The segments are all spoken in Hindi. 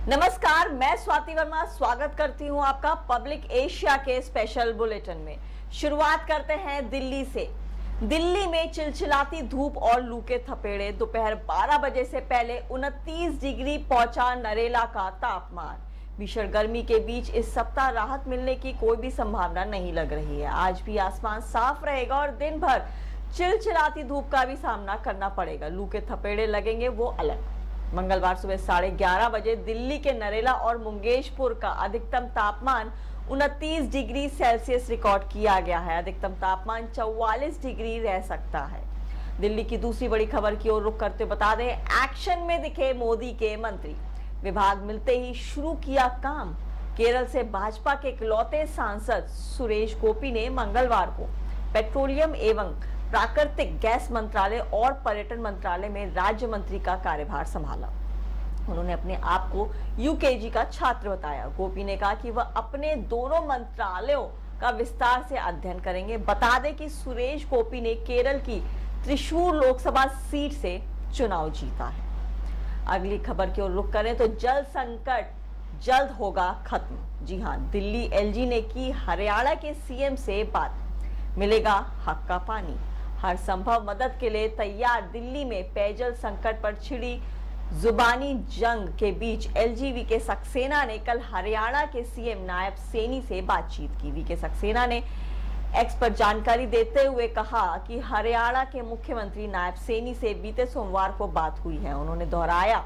नमस्कार, मैं स्वाति वर्मा स्वागत करती हूं आपका पब्लिक एशिया के स्पेशल बुलेटिन में। शुरुआत करते हैं दिल्ली से। दिल्ली में चिलचिलाती धूप और लू के थपेड़े। दोपहर 12 बजे से पहले 29 डिग्री पहुंचा नरेला का तापमान। भीषण गर्मी के बीच इस सप्ताह राहत मिलने की कोई भी संभावना नहीं लग रही है। आज भी आसमान साफ रहेगा और दिन भर चिलचिलाती धूप का भी सामना करना पड़ेगा। लू के थपेड़े लगेंगे वो अलग। मंगलवार सुबह 11:30 बजे दिल्ली के नरेला और मुंगेशपुर का अधिकतम तापमान 29 डिग्री सेल्सियस रिकॉर्ड किया गया है। अधिकतम तापमान 44 डिग्री रह सकता है। दिल्ली की दूसरी बड़ी खबर की ओर रुख करते बता दें, एक्शन में दिखे मोदी के मंत्री। विभाग मिलते ही शुरू किया काम। केरल से भाजपा के इकलौते सांसद सुरेश गोपी ने मंगलवार को पेट्रोलियम एवं प्राकृतिक गैस मंत्रालय और पर्यटन मंत्रालय में राज्य मंत्री का कार्यभार संभाला। उन्होंने अपने आप को यूकेजी का छात्र बताया। गोपी ने कहा कि वह अपने दोनों मंत्रालयों का विस्तार से अध्ययन करेंगे। बता दें कि सुरेश गोपी ने केरल की त्रिशूर लोकसभा सीट से चुनाव जीता है। अगली खबर की ओर रुख करें तो जल संकट जल्द होगा खत्म। जी हां, दिल्ली एलजी ने की हरियाणा के सीएम से बात। मिलेगा हक का पानी। हर संभव मदद के लिए तैयार। दिल्ली में पेयजल संकट पर छिड़ी जुबानी जंग के बीच एलजीवी के सक्सेना ने कल हरियाणा के सीएम नायब सैनी से बातचीत की। वी के सक्सेना ने एक्स पर जानकारी देते हुए कहा कि हरियाणा के मुख्यमंत्री नायब सैनी से बीते सोमवार को बात हुई है। उन्होंने दोहराया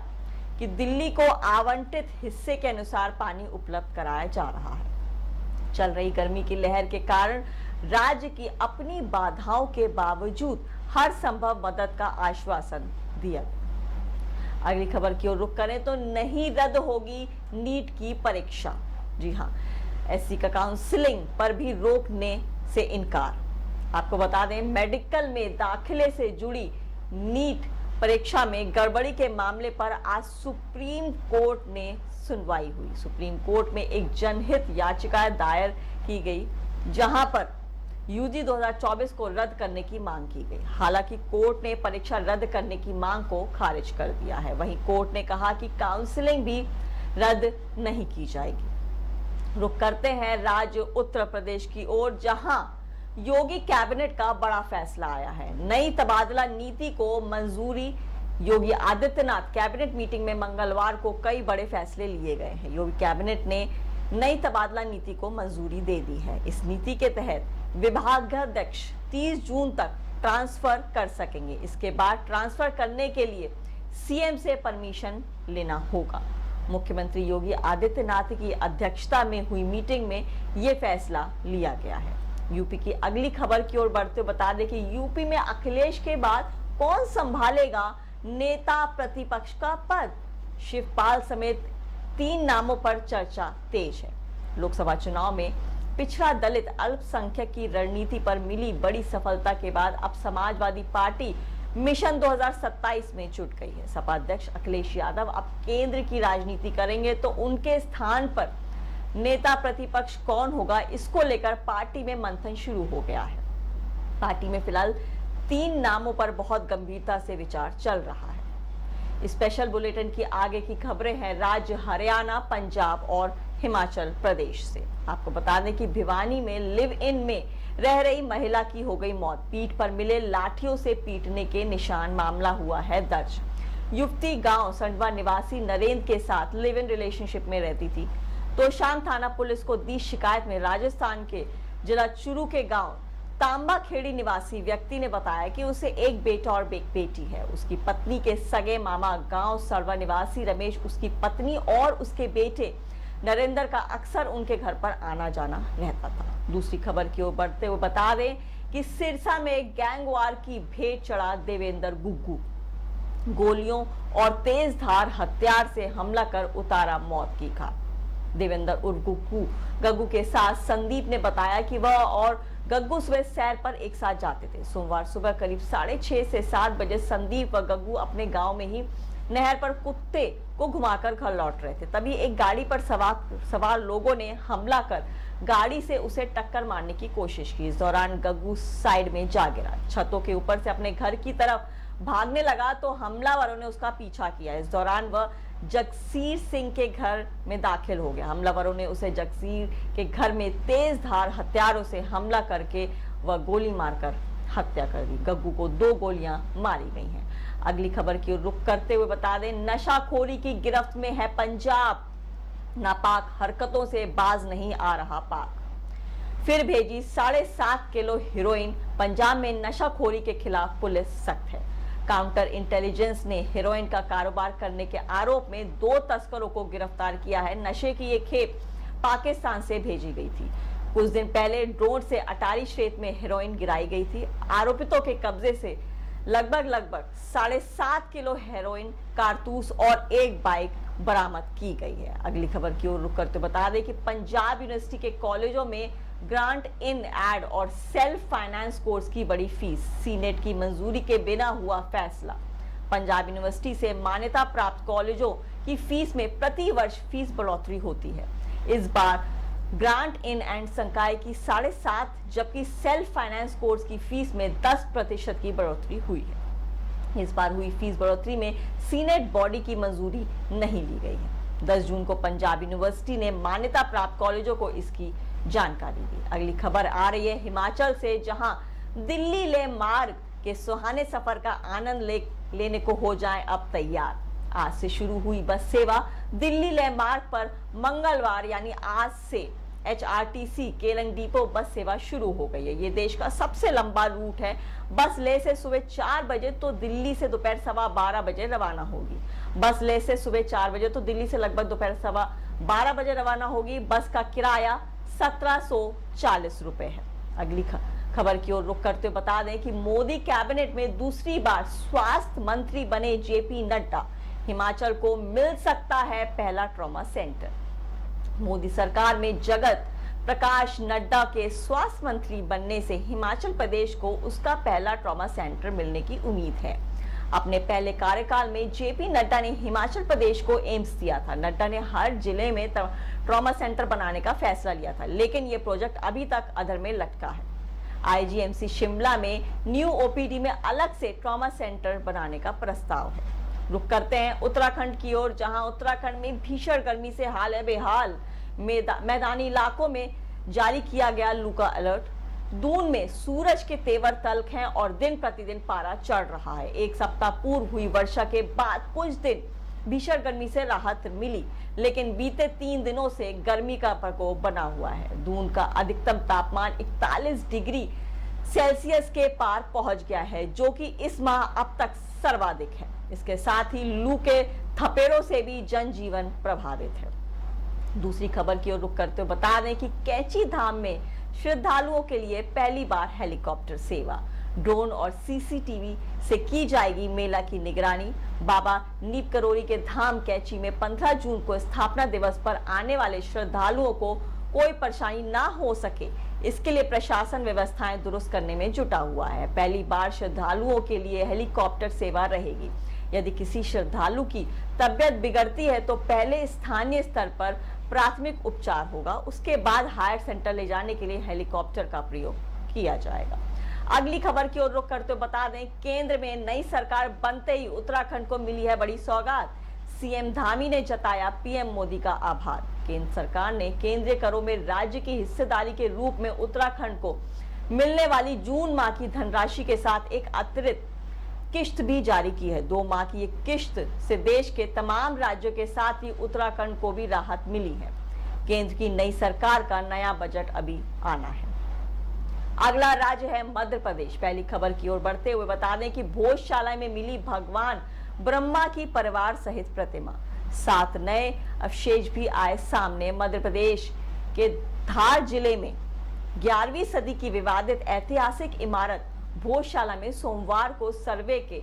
कि दिल्ली को आवंटित हिस्से के अनुसार पानी उपलब्ध कराया जा रहा है। चल रही गर्मी की लहर के कारण राज्य की अपनी बाधाओं के बावजूद हर संभव मदद का आश्वासन दिया। अगली खबर की ओर रुख करें तो नहीं रद्द होगी नीट की परीक्षा। जी हां, एससी का काउंसलिंग पर भी रोकने से इनकार। आपको बता दें, मेडिकल में दाखिले से जुड़ी नीट परीक्षा में गड़बड़ी के मामले पर आज सुप्रीम कोर्ट ने सुनवाई हुई। सुप्रीम कोर्ट में एक जनहित याचिका दायर की गई, जहां पर यूजी 2024 को रद्द करने की मांग की गई। हालांकि कोर्ट ने परीक्षा रद्द करने की मांग को खारिज कर दिया है। वहीं कोर्ट ने कहा कि काउंसलिंग भी रद्द नहीं की जाएगी। रुक करते हैं राज्य उत्तर प्रदेश की ओर, जहां योगी कैबिनेट का बड़ा फैसला आया है। नई तबादला नीति को मंजूरी। योगी आदित्यनाथ कैबिनेट मीटिंग में मंगलवार को कई बड़े फैसले लिए गए हैं। योगी कैबिनेट ने नई तबादला नीति को मंजूरी दे दी है। इस नीति के तहत विभागाध्यक्ष 30 जून तक ट्रांसफर कर सकेंगे। इसके बाद ट्रांसफर करने के लिए सीएम से परमिशन लेना होगा। मुख्यमंत्री योगी आदित्यनाथ की अध्यक्षता में हुई मीटिंग में यह फैसला लिया गया है। यूपी की अगली खबर की ओर बढ़ते बता दें कि यूपी में अखिलेश के बाद कौन संभालेगा नेता प्रतिपक्ष का पद। शिवपाल समेत 3 नामों पर चर्चा तेज है। लोकसभा चुनाव में पिछड़ा दलित अल्पसंख्यक की रणनीति पर मिली बड़ी सफलता के बाद अब समाजवादी पार्टी मिशन 2027 में जुट गई है। सपा अध्यक्ष अखिलेश यादव अब केंद्र की राजनीति करेंगे, तो उनके स्थान पर नेता प्रतिपक्ष कौन होगा, इसको लेकर पार्टी में मंथन शुरू हो गया है। पार्टी में फिलहाल 3 नामों पर बहुत गंभीरता से विचार चल रहा है। स्पेशल बुलेटिन की आगे की खबरें हैं राज्य हरियाणा, पंजाब और हिमाचल प्रदेश से। आपको बता दें कि भिवानी में लिव इन में रह रही महिला की हो गई मौत। पीठ पर मिले लाठियों से पीटने के निशान मामला हुआ है दर्ज। युवती गांव संडवा निवासी नरेंद्र के साथ लिव इन रिलेशनशिप में रहती थी। तोशाम थाना पुलिस को दी शिकायत में राजस्थान के जिला चुरू के गांव तांबा खेड़ी निवासी व्यक्ति ने बताया कि उसे एक बेटा और एक बेटी है। उसकी पत्नी के सगे मामा गांव सरवा निवासी रमेश उसकी पत्नी और उसके बेटे नरेंद्र का अक्सर उनके घर पर आना जाना रहता था। दूसरी खबर की ओर बढ़ते हुए बता दें कि सिरसा में गैंगवार की भेंट चढ़ा देवेंद्र गुग्गू। गोलियों और तेज धार हथियार से हमला कर उतारा मौत की घाट। देवेंद्र उर्फ गग्गू के साथ संदीप ने बताया कि वह और गग्गू सुबह सैर पर एक साथ जाते थे। सोमवार सुबह करीब 6:30 से 7 बजे संदीप व गग्गू अपने गांव में ही नहर पर कुत्ते को घुमाकर घर लौट रहे थे। तभी एक गाड़ी पर सवार लोगों ने हमला कर गाड़ी से उसे टक्कर मारने की कोशिश की। इस दौरान गग्गू साइड में जा गिरा। छतों के ऊपर से अपने घर की तरफ भागने लगा तो हमलावरों ने उसका पीछा किया। इस दौरान वह जगसीर सिंह के घर में दाखिल हो गया। हमलावरों ने उसे जगसीर के घर में तेज धार हथियारों से हमला करके वह गोली मारकर हत्या कर दी। गग्गू को 2 गोलियां मारी गई हैं। अगली खबर की ओर रुख करते हुए बता दें, नशाखोरी की गिरफ्त में है पंजाब। नापाक हरकतों से बाज नहीं आ रहा पाक। फिर भेजी 7.5 किलो हेरोइन। पंजाब में नशाखोरी के खिलाफ पुलिस सख्त है। काउंटर इंटेलिजेंस ने हेरोइन का कारोबार करने के आरोप में 2 तस्करों को गिरफ्तार किया है। नशे की ये खेप पाकिस्तान से भेजी गई थी। कुछ दिन पहले ड्रोन से अटारी क्षेत्र में हेरोइन गिराई गई थी। आरोपितों के कब्जे से लगभग 7.5 किलो हेरोइन, कारतूस और 1 बाइक बरामद की गई है। अगली खबर की ओर रुक करते बता दें कि पंजाब यूनिवर्सिटी के कॉलेजों में ग्रांट इन एड और सेल्फ फाइनेंस कोर्स की बड़ी फीस। सीनेट की मंजूरी के बिना हुआ फैसला। पंजाब यूनिवर्सिटी से मान्यता प्राप्त कॉलेजों की फीस में प्रति वर्ष फीस बढ़ोतरी होती है। इस बार ग्रांट इन एंड संकाय की 7.5, जबकि सेल्फ फाइनेंस कोर्स की फीस में 10% की बढ़ोतरी हुई है। इस बार हुई फीस बढ़ोतरी में सीनेट बॉडी की मंजूरी नहीं ली गई है। 10 जून को पंजाब यूनिवर्सिटी ने मान्यता प्राप्त कॉलेजों को इसकी जानकारी दी। अगली खबर आ रही है हिमाचल से, जहां दिल्ली ले मार्ग के सुहाने सफर का आनंद लेने को हो जाएं अब तैयार। आज से शुरू हुई बस सेवा दिल्ली ले मार्ग पर मंगलवार यानी आज से HRTC केलंग डिपो बस सेवा शुरू हो गई है। ये देश का सबसे लंबा रूट है। बस ले से सुबह 4 बजे तो दिल्ली से दोपहर 12:15 बजे रवाना होगी। बस ले से सुबह 4 बजे तो दिल्ली से लगभग दोपहर 12:15 बजे रवाना होगी। बस का किराया 1740 रुपए है। अगली खबर की ओर रुख करते हुए बता दें कि मोदी कैबिनेट में दूसरी बार स्वास्थ्य मंत्री बने JP नड्डा। हिमाचल को मिल सकता है पहला ट्रॉमा सेंटर। मोदी सरकार में जगत प्रकाश नड्डा के स्वास्थ्य मंत्री बनने से हिमाचल प्रदेश को उसका पहला ट्रॉमा सेंटर मिलने की उम्मीद है। अपने पहले कार्यकाल में JP नड्डा ने हिमाचल प्रदेश को एम्स दिया था। नड्डा ने हर जिले में ट्रॉमा सेंटर बनाने का फैसला लिया था, लेकिन ये प्रोजेक्ट अभी तक अधर में लटका है। IGMC शिमला में न्यू OPD में अलग से ट्रॉमा सेंटर बनाने का प्रस्ताव है। रुक करते हैं उत्तराखंड की ओर, जहां उत्तराखंड में भीषण गर्मी से हाल है बेहाल। मैदानी इलाकों में जारी किया गया लू का अलर्ट। दून में सूरज के तेवर तल्ख हैं और दिन प्रतिदिन पारा चढ़ रहा है। एक सप्ताह पूर्व हुई वर्षा के बाद कुछ दिन भीषण गर्मी से राहत मिली, लेकिन बीते 3 दिनों से गर्मी का प्रकोप बना हुआ है। दून का अधिकतम तापमान 41 डिग्री सेल्सियस के पार पहुंच गया है, जो कि इस माह अब तक सर्वाधिक है। इसके साथ ही लू के थपेड़ों से भी जनजीवन प्रभावित है। दूसरी खबर की ओर रुख करते हुए बता दें कि कैची धाम में श्रद्धालुओं के लिए पहली बार हेलीकॉप्टर सेवा। ड्रोन और CCTV से की जाएगी मेला की निगरानी। बाबा नीप करोरी के धाम कैची में 15 जून को स्थापना दिवस पर आने वाले श्रद्धालुओं को कोई परेशानी ना हो सके, इसके लिए प्रशासन व्यवस्थाएं दुरुस्त करने में जुटा हुआ है। पहली बार श्रद्धालुओं के लिए हेलीकॉप्टर सेवा रहेगी। यदि किसी श्रद्धालु की तबियत बिगड़ती है तो पहले स्थानीय स्तर पर प्राथमिक उपचार होगा, उसके बाद हायर सेंटर ले जाने के लिए हेलीकॉप्टर का प्रयोग किया जाएगा। अगली खबर की ओर रुख करते हुए बता दें, केंद्र में नई सरकार बनते ही उत्तराखंड को मिली है बड़ी सौगात। CM धामी ने जताया PM मोदी का आभार। केंद्र सरकार ने केंद्रीय करों में राज्य की हिस्सेदारी के रूप में उत्तराखंड को मिलने वाली जून माह की धनराशि के साथ एक अतिरिक्त किश्त भी जारी की है। 2 माह की एक किश्त से देश के तमाम राज्यों के साथ ही उत्तराखंड को भी राहत मिली है। केंद्र की नई सरकार का नया बजट अभी आना है। अगला राज्य है मध्य प्रदेश। पहली खबर की ओर बढ़ते हुए बता दें कि भोजशाला में मिली भगवान ब्रह्मा की परिवार सहित प्रतिमा। 7 नए अवशेष भी आए सामने। मध्य प्रदेश के धार जिले में 11वीं सदी की विवादित ऐतिहासिक इमारत भोजशाला में सोमवार को सर्वे के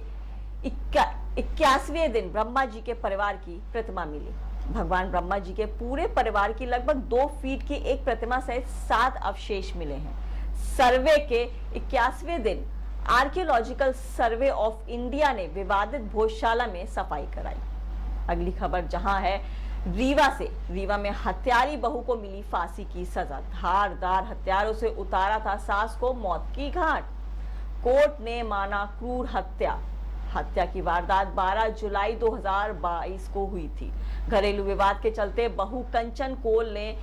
81वें दिन ब्रह्मा जी के परिवार की प्रतिमा मिली। भगवान ब्रह्मा जी के पूरे परिवार की लगभग 2 फीट की एक प्रतिमा सहित 7 अवशेष मिले हैं। सर्वे के 81वें दिन आर्कियोलॉजिकल सर्वे ऑफ इंडिया ने विवादित भोजशाला में सफाई कराई। अगली खबर जहां है रीवा से। रीवा में हत्यारी बहू को मिली फांसी की सजा। धारदार हथियारों से उतारा था सास को मौत की घाट। कोर्ट ने माना क्रूर हत्या। हत्या की वारदात 12 जुलाई 2022 को हुई थी। घरेलू विवाद के चलते बहू कंचन कोल ने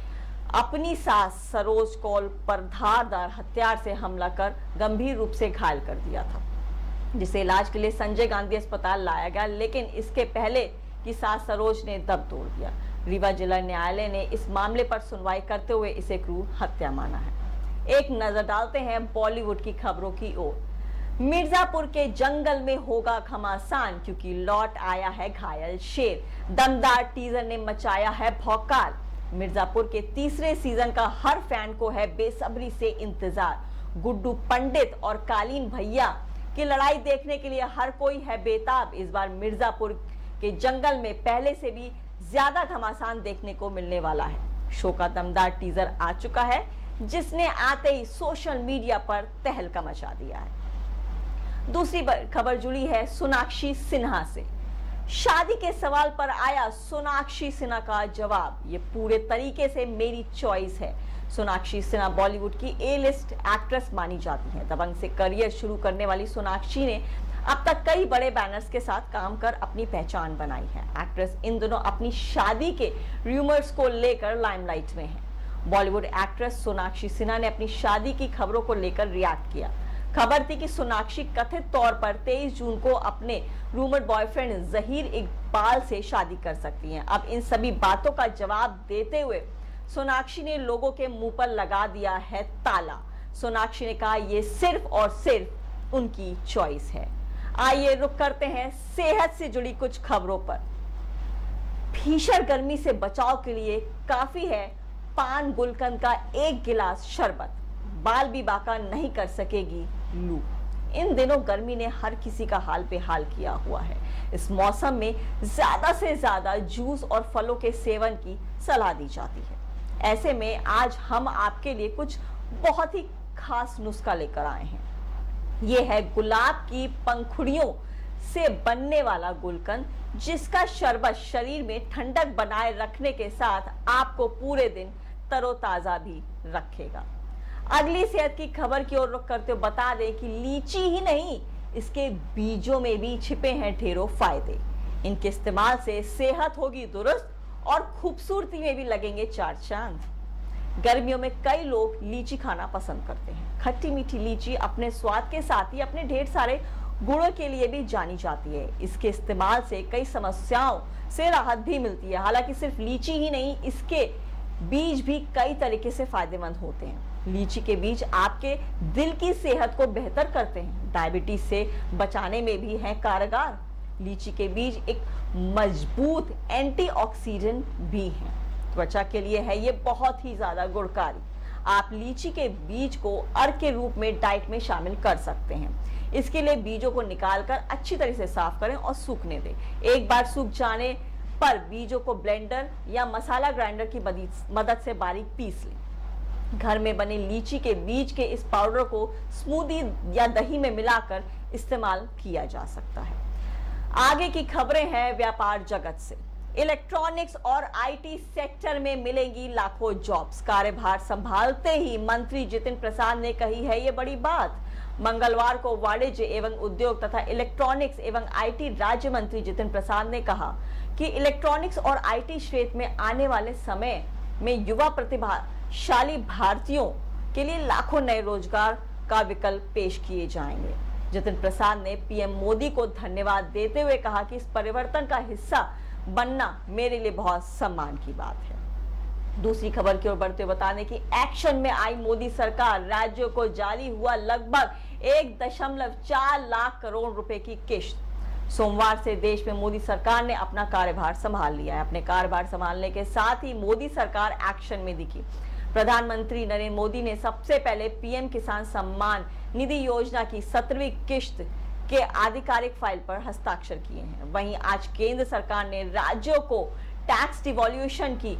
अपनी सास सरोज कौल पर धारदार हथियार से हमला कर गंभीर रूप से घायल कर दिया था, जिसे इलाज के लिए संजय गांधी अस्पताल लाया गया, लेकिन इसके पहले कि सास सरोज ने दम तोड़ दिया। रीवा जिला न्यायालय ने इस मामले पर सुनवाई करते हुए इसे क्रूर हत्या माना है। एक नजर डालते हैं बॉलीवुड की खबरों की ओर। मिर्जापुर के जंगल में होगा घमासान, क्योंकि लौट आया है घायल शेर। दमदार टीजर ने मचाया है भौकाल। मिर्जापुर के तीसरे सीजन का हर फैन को है बेसब्री से इंतजार। गुड्डू पंडित और कालीन भैया की लड़ाई देखने के लिए हर कोई है बेताब। इस बार मिर्जापुर के जंगल में पहले से भी ज्यादा घमासान देखने को मिलने वाला है। शो का दमदार टीजर आ चुका है, जिसने आते ही सोशल मीडिया पर तहलका मचा दिया है। दूसरी खबर जुड़ी है सोनाक्षी सिन्हा से। शादी के सवाल पर आया सोनाक्षी सिन्हा का जवाब, ये पूरे तरीके से मेरी चॉइस है। सोनाक्षी सिन्हा बॉलीवुड की ए लिस्ट एक्ट्रेस मानी जाती हैं। दबंग से करियर शुरू करने वाली सोनाक्षी ने अब तक कई बड़े बैनर्स के साथ काम कर अपनी पहचान बनाई है। एक्ट्रेस इन दिनों अपनी शादी के रूमर्स को लेकर लाइमलाइट में है। बॉलीवुड एक्ट्रेस सोनाक्षी सिन्हा ने अपनी शादी की खबरों को लेकर रिएक्ट किया। खबर थी कि सोनाक्षी कथित तौर पर 23 जून को अपने रूमर्ड बॉयफ्रेंड जहीर इकबाल से शादी कर सकती हैं। अब इन सभी बातों का जवाब देते हुए सोनाक्षी ने लोगों के मुंह पर लगा दिया है ताला। सोनाक्षी ने कहा ये सिर्फ और सिर्फ उनकी चॉइस है। आइए रुक करते हैं सेहत से जुड़ी कुछ खबरों पर। भीषण गर्मी से बचाव के लिए काफी है पान गुलकंद का 1 गिलास शरबत। बाल भी बाका नहीं कर सकेगी लू। इन दिनों गर्मी ने हर किसी का हाल बेहाल किया हुआ है। इस मौसम में ज्यादा से ज्यादा जूस और फलों के सेवन की सलाह दी जाती है। ऐसे में आज हम आपके लिए कुछ बहुत ही खास नुस्खा लेकर आए हैं। ये है गुलाब की पंखुड़ियों से बनने वाला गुलकंद, जिसका शरबत शरीर में ठंडक बनाए रखने के साथ आपको पूरे दिन तरोताजा भी रखेगा। अगली सेहत की खबर की ओर रुख करते हुए बता दें कि लीची ही नहीं, इसके बीजों में भी छिपे हैं ढेरों फायदे। इनके इस्तेमाल से सेहत होगी दुरुस्त और खूबसूरती में भी लगेंगे 4 चांद। गर्मियों में कई लोग लीची खाना पसंद करते हैं। खट्टी मीठी लीची अपने स्वाद के साथ ही अपने ढेर सारे गुणों के लिए भी जानी जाती है। इसके इस्तेमाल से कई समस्याओं से राहत भी मिलती है। हालांकि सिर्फ लीची ही नहीं, इसके बीज भी कई तरीके से फायदेमंद होते हैं। लीची के बीज आपके दिल की सेहत को बेहतर करते हैं। डायबिटीज से बचाने में भी हैं कारगर। लीची के बीज एक मजबूत एंटीऑक्सीडेंट भी हैं। त्वचा के लिए है ये बहुत ही ज्यादा गुणकारी। आप लीची के बीज को अर्क के रूप में डाइट में शामिल कर सकते हैं। इसके लिए बीजों को निकालकर अच्छी तरह से साफ करें और सूखने दें। एक बार सूख जाने पर बीजों को ब्लेंडर या मसाला ग्राइंडर की मदद से बारीक पीस लें। घर में बने लीची के बीज के इस पाउडर को स्मूदी या दही में मिलाकर इस्तेमाल किया जा सकता है। आगे की खबरें हैं व्यापार जगत से। इलेक्ट्रॉनिक्स और आईटी सेक्टर में मिलेंगी लाखों जॉब्स। कार्यभार संभालते ही मंत्री जितिन प्रसाद ने कही है ये बड़ी बात। मंगलवार को वाणिज्य एवं उद्योग तथा इलेक्ट्रॉनिक्स एवं आईटी राज्य मंत्री जितिन प्रसाद ने कहा कि इलेक्ट्रॉनिक्स और आईटी क्षेत्र में आने वाले समय में युवा प्रतिभाशाली भारतीयों के लिए लाखों नए रोजगार का विकल्प पेश किए जाएंगे। जितिन प्रसाद ने पीएम मोदी को धन्यवाद देते हुए कहा कि इस परिवर्तन का हिस्सा बनना मेरे लिए बहुत सम्मान की बात है। दूसरी खबर की ओर बढ़ते हुए बता दें कि एक्शन में आई मोदी सरकार। राज्यों को जारी हुआ लगभग 1.4 लाख करोड़ रुपए की किश्त। सोमवार से देश में मोदी सरकार ने अपना कार्यभार संभाल लिया है। अपने कार्यभार संभालने के साथ ही मोदी सरकार एक्शन में दिखी। प्रधानमंत्री नरेंद्र मोदी ने सबसे पहले पीएम किसान सम्मान निधि योजना की 17वीं किश्त के आधिकारिक फाइल पर हस्ताक्षर किए हैं। वहीं आज केंद्र सरकार ने राज्यों को टैक्स डिवॉल्यूशन की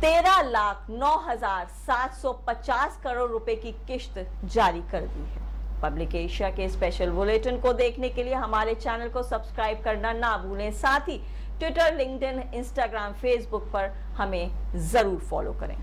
13,09,750 करोड़ रुपए की किश्त जारी कर दी है। पब्लिक एशिया के स्पेशल बुलेटिन को देखने के लिए हमारे चैनल को सब्सक्राइब करना ना भूलें। साथ ही ट्विटर, लिंक्डइन, इंस्टाग्राम, फेसबुक पर हमें जरूर फॉलो करें।